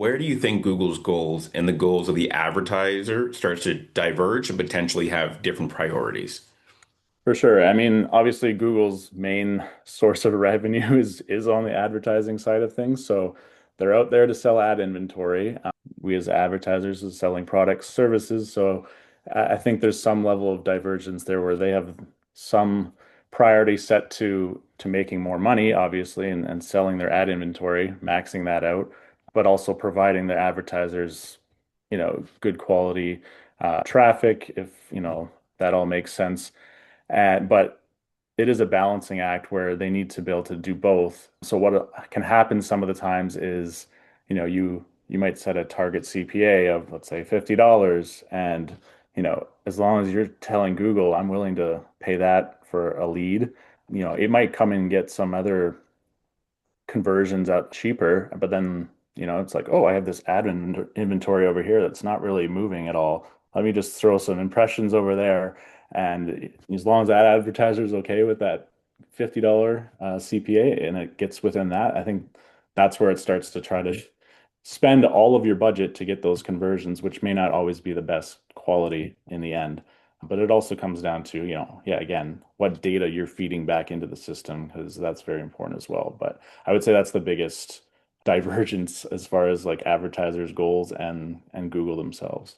Where do you think Google's goals and the goals of the advertiser starts to diverge and potentially have different priorities? For sure. I mean, obviously Google's main source of revenue is on the advertising side of things. So they're out there to sell ad inventory. We as advertisers is selling products, services. So I think there's some level of divergence there where they have some priority set to making more money, obviously, and selling their ad inventory, maxing that out, but also providing the advertisers, good quality traffic, if, that all makes sense. But it is a balancing act where they need to be able to do both. So what can happen some of the times is, you might set a target CPA of, let's say, $50, and as long as you're telling Google, I'm willing to pay that for a lead, it might come and get some other conversions out cheaper, but then, it's like, oh, I have this inventory over here that's not really moving at all. Let me just throw some impressions over there. And as long as that advertiser is okay with that $50 CPA and it gets within that, I think that's where it starts to try to spend all of your budget to get those conversions, which may not always be the best quality in the end. But it also comes down to, yeah, again, what data you're feeding back into the system, because that's very important as well. But I would say that's the biggest divergence as far as like advertisers' goals and Google themselves.